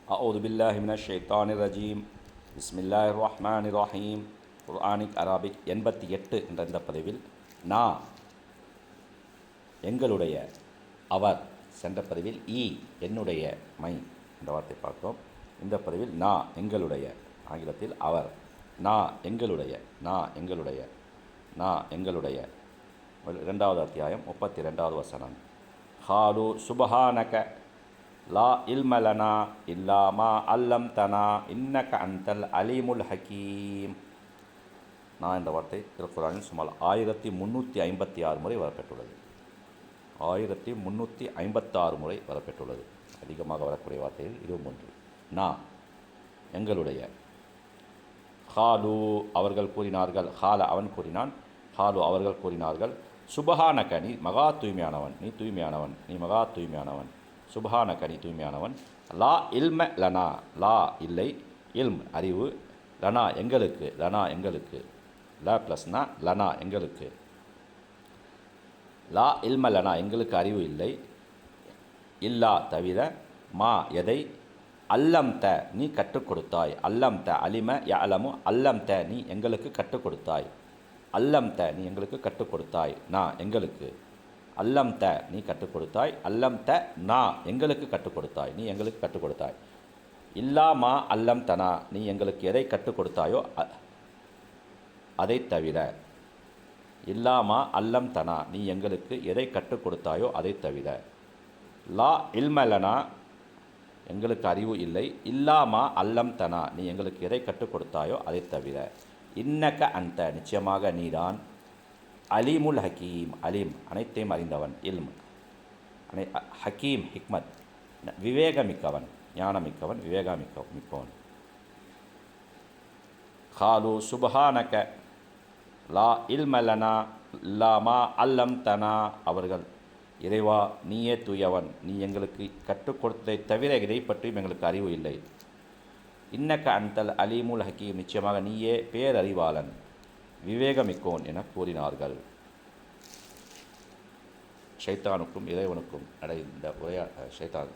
أعوذ بالله من الشيطان الرجيم بسم الله الرحمن الرحيم குர்ஆனிக் Arabic 88 என்ற இந்த பதிவில் நான் எங்களுடைய அவர் சென்ற பதிவில் என்னுடைய மை என்ற வார்த்தை பார்த்தோம். இந்த பதிவில் நான் எங்களுடைய ஆங்கிலத்தில் அவர் எங்களுடைய இரண்டாவது அத்தியாயம் 32வது வசனம். ஹாலு சுபஹானக லா இல்மலனா இல்லாமா அல்லம் தனா இன்னக அந்தல் அலீமுல் ஹக்கீம். நான் இந்த வார்த்தை திருக்குறானில் சுமார் 1356 முறை வரப்பெற்றுள்ளது. 1356 முறை வரப்பெற்றுள்ளது. அதிகமாக வரக்கூடிய வார்த்தைகள் இதுவும் ஒன்று. நான் எங்களுடைய. ஹாலு அவர்கள் கூறினார்கள். ஹால அவன் கூறினான். ஹாலு அவர்கள் கூறினார்கள். சுபஹானக நீ மகா தூய்மையானவன், நீ தூய்மையானவன், நீ மகா தூய்மையானவன். சுபஹானக நீ தூய்மையானவன். லா இல்ம லனா லா இல்லை, இல்ம் அறிவு, லனா எங்களுக்கு லா ப்ளஸ்னா லனா எங்களுக்கு. லா இல்ம லனா எங்களுக்கு அறிவு இல்லை, இல்லா தவிர, மா எதை, அல்லம் த நீ கற்றுக் கொடுத்தாய். அல்லம் த அலிம யஅலமு அல்லம் த நீ எங்களுக்கு கற்றுக் கொடுத்தாய். அல்லம் த நீ எங்களுக்கு கற்றுக் கொடுத்தாய். நான் எங்களுக்கு. அல்லம் த நீ கற்றுக் கொடுத்தாய். அல்லம் த நான் எங்களுக்கு கற்றுக் கொடுத்தாய், நீ எங்களுக்கு கற்றுக் கொடுத்தாய். இல்லாமா அல்லம் தனா நீ எங்களுக்கு எதை கற்றுக் கொடுத்தாயோ அதை தவிர. இல்லாமா அல்லம் தனா நீ எங்களுக்கு எதை கற்றுக் கொடுத்தாயோ அதை தவிர. லா இல்மலனா எங்களுக்கு அறிவு இல்லை, இல்லாமா அல்லம் தனா நீ எங்களுக்கு எதை கற்றுக் கொடுத்தாயோ அதை தவிர. இன்னக அந்த நிச்சயமாக நீதான், அலீமுல் ஹக்கீம் அலீம் அனைத்தையும் அறிந்தவன், இல்ம் ஹக்கீம் ஹிக்மத் விவேகமிக்கவன், ஞானமிக்கவன், விவேகமிக்கவன். ஹாலு சுபஹானக லா இல்மலனா லாமா அல்லம் தனா அவர்கள் இறைவா நீயே தூயவன், நீ எங்களுக்கு கற்றுக் கொடுத்ததை தவிர இதை பற்றியும் எங்களுக்கு அறிவு இல்லை. இன்னக்க அந்தல் அலீமுல் ஹக்கீம் நிச்சயமாக நீயே பேரறிவாளன், விவேகமிக்கோன் என கூறினார்கள். ஷைத்தானுக்கும் இறைவனுக்கும் நடந்த ஷைத்தான்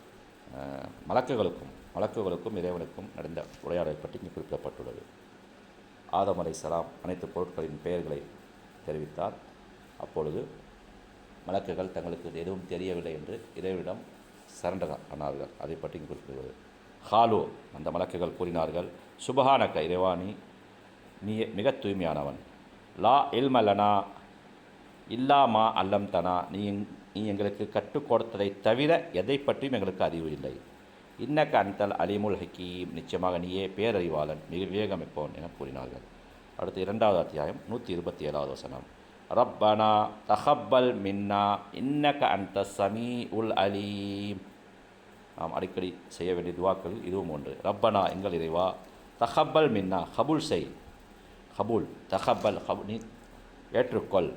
மலக்குகளுக்கும் இறைவனுக்கும் நடந்த உரையாடலை பற்றி இங்கு குறிப்பிடப்பட்டுள்ளது. ஆதம் அலைஹிஸ்ஸலாம் அனைத்து பொருட்களின் பெயர்களை தெரிவித்தார். அப்பொழுது மலக்குகள் தங்களுக்கு எதுவும் தெரியவில்லை என்று இறைவனிடம் சரண்டர் ஆனார்கள். அதை பற்றி இங்கு குறிப்பிடுவது. ஹாலு அந்த மலக்குகள் கூறினார்கள். சுபஹானக இறைவா நீ மிக தூய்மையானவன். லா இல்மலனா இல்லாமா அல்லம் தனா நீ எங்களுக்கு கற்றுக் கொடுத்ததை தவிர எதை பற்றியும் எங்களுக்கு அறிவு இல்லை. இன்னக்க அந்தல் அலிமுல் ஹக்கீம் நிச்சயமாக நீயே பேரறிவாளன், மிக விவேகமிப்போன் என கூறினார்கள். அடுத்து 2வது அத்தியாயம் 127வது வசனம். ரப்பனா தஹப்பல் மின்னா இன்னக அந்த சமீ உல் அலீம். நாம் அடிக்கடி செய்ய வேண்டிய துவாக்கள் இதுவும் ஒன்று. ரப்பனா எங்கள் இறைவா, தஹப்பல் மின்னா கபூல் செய், கபூல் தஹப்பல் நீ ஏற்றுக்கொள்,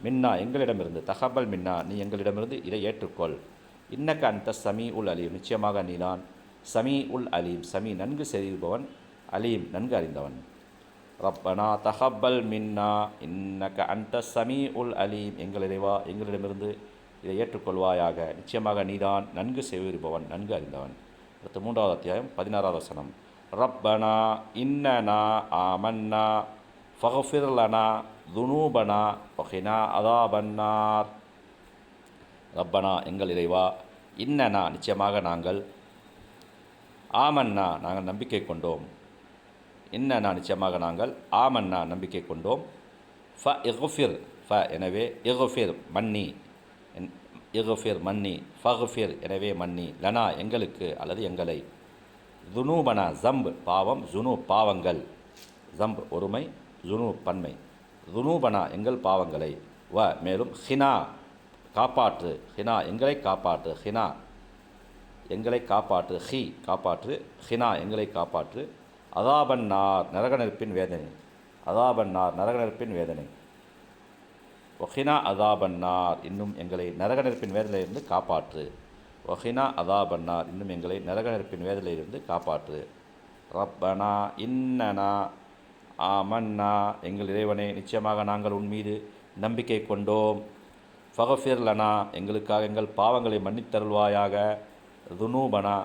மின்னா எங்களிடமிருந்து, தஹப்பல் மின்னா நீ எங்களிடமிருந்து இதை ஏற்றுக்கொள். இன்னக்க அந்த சமீ உல் அலீம் நிச்சயமாக நீதான் சமீ உல் அலீம், சமீ நன்கு செய்பவன், அலீம் நன்கு அறிந்தவன். ரப்பனா தஹப்பல் மின்னா இன்னக்க அந்த சமீ உல் அலீம் எங்கள் இறைவா எங்களிடமிருந்து இதை ஏற்றுக்கொள்வாயாக, நிச்சயமாக நீதான் நன்கு செய்விருப்பவன், நன்கு அறிந்தவன். அடுத்து 3வது அத்தியாயம் 16வது வசனம். ரப்பனா இன்னனா ஆமன்னா ஃபக்ஃபிர் லனா துனூபனா வகினா அதாபன்னார். ரப்பனா எங்கள் இறைவா, இன்னனா நிச்சயமாக நாங்கள், ஆமன்னா நாங்கள் நம்பிக்கை கொண்டோம், இன்னனா நிச்சயமாக நாங்கள், ஆமன்னா நம்பிக்கை கொண்டோம், ஃப இஃபிர் ஃப எனவே இஃபிர் மன்னி, இஃபிர் மன்னி, ஃபஃபிர் எனவே மன்னி, லனா எங்களுக்கு அல்லது எங்களை, துனூபனா ஜம்ப் பாவம், ஜுனூ பாவங்கள், ஜம்ப் ஒருமை, ஜுனூ பன்மை, துனூபனா எங்கள் பாவங்களை, வ மேலும் ஹினா காப்பாற்று, ஹினா எங்களை காப்பாற்று, ஹினா எங்களை காப்பாற்று, ஹி காப்பாற்று, ஹினா எங்களை காப்பாற்று, அதாபன்னார் நரக நெருப்பின் வேதனை, அதாபன்னார் நரக நெருப்பின் வேதனை, ஒஹினா அதாபன்னார் இன்னும் எங்களை நரக நெருப்பின் வேதனையிலிருந்து காப்பாற்று, ஒஹினா அதாபன்னார் இன்னும் எங்களை நரக நெருப்பின் வேதனையிலிருந்து காப்பாற்று. ரப்பனா இன்னனா ஆமன்னா எங்கள் இறைவனே நிச்சயமாக நாங்கள் உன் மீது நம்பிக்கை கொண்டோம், ஃபக்ஃபிர் லனா எங்களுக்காக எங்கள் பாவங்களை மன்னித்தருள்வாயாக, துனூபனா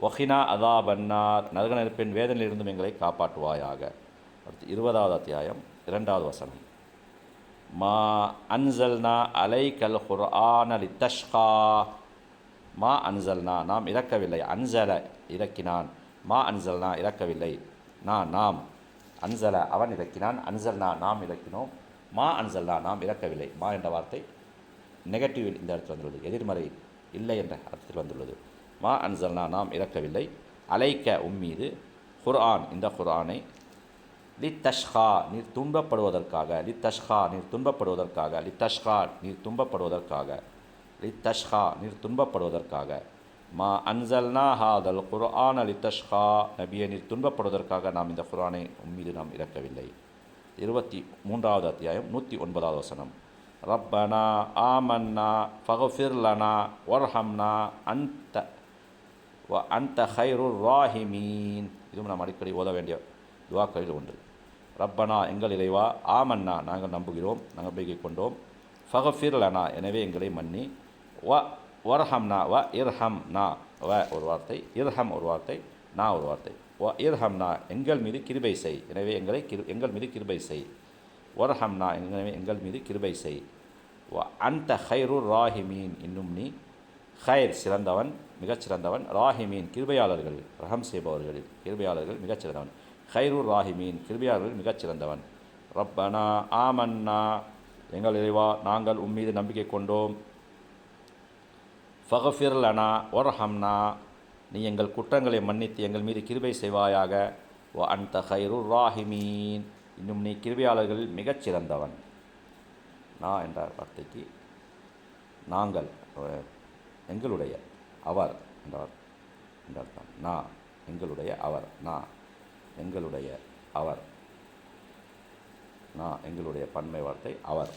வஹினா அதாபன்னார் நரக நெருப்பின் வேதனையிலிருந்தும் எங்களை காப்பாற்றுவாயாக. அடுத்து 20வது அத்தியாயம் 2வது வசனம். மா அன்சல்னா அலைக்கல் குர்ஆன லித்தஷ்கா. மா அன்சல்னா நாம் இறக்கவில்லை. அன்சல இறக்கினான். மா அன்சல்னா இறக்கவில்லை. நாம் அன்சல அவன் இறக்கினான். அன்சல்னா நாம் இறக்கினோம். மா அன்சல்னா நாம் இறக்கவில்லை. மா என்ற வார்த்தை நெகட்டிவ் இந்த இடத்தில் வந்துள்ளது, எதிர்மறை இல்லை என்ற அர்த்தத்தில் வந்துள்ளது. மா அன்சல்னா நாம் இறக்கவில்லை. அலைக்க உம்மீது குர்ஆன் இந்த குர்ஆனை லித்தஷ்கா நீர் துன்பப்படுவதற்காக. லித்தஷ்கா நீர் துன்பப்படுவதற்காக. லித்தஷ்கா நீர் துன்பப்படுவதற்காக. லித்தஷ்கா நீர் துன்பப்படுவதற்காக. மா அன்சல்னா ஹாதல் குர்ஆன லித்தஷ்கா நபியை நீர் துன்பப்படுவதற்காக நாம் இந்த குர்ஆனை உம்மீது நாம் இறக்கவில்லை. 23வது அத்தியாயம் 109வது வசனம். ரப்பனா ஆமன்னா ஃபக்ஃபிர் லனா வர்ஹம்னா அன்த ஹைருர் ராஹிமீன். இதுவும் நாம் அடிக்கடி ஓத வேண்டிய துவாக்களில் ஒன்று. ரப்பனா எங்கள் இறைவா, ஆமன்னா நாங்கள் நம்புகிறோம், நாங்கள் நம்பிக்கை கொண்டோம். ஃபக்ஃபிர் லனா எனவே எங்களை மன்னி. வர்ஹம்னா இர்ஹம்னா ஒரு வார்த்தை, இர்ஹம் ஒரு வார்த்தை, ஒரு வார்த்தை. இர்ஹம்னா எங்கள் மீது கிருபை செய் எனவே எங்கள் மீது கிருபை செய். வர்ஹம்னா எனவே எங்கள் மீது கிருபை செய். அன்த ஹைருர் ராஹிமீன் இன்னும் நீ ஹைர் சிறந்தவன், மிகச்சிறந்தவன். ராஹிமீன் கிருபையாளர்கள், ரஹம் செய்பவர்களில் கிருபையாளர்கள் மிகச்சிறந்தவன். ஹைருர் ராஹிமீன் கிருபையாளர்கள் மிகச்சிறந்தவன். ரப்பனா ஆமன்னா எங்கள் இறைவா நாங்கள் உம்மீது நம்பிக்கை கொண்டோம். ஃபக்ஃபிர் லனா வர்ஹம்னா நீ எங்கள் குற்றங்களை மன்னித்து எங்கள் மீது கிருபை செய்வாயாக. அன்த ஹைருர் ராஹிமீன் இன்னும் நீ கிருபையாளர்களில் மிகச்சிறந்தவன். நான் என்ற வார்த்தைக்கு நாங்கள் எங்களுடைய அவர் என்றார் என்ற அர்த்தம். நான் எங்களுடைய அவர், நான் எங்களுடைய அவர், நான் எங்களுடைய பன்மை வார்த்தை அவர்.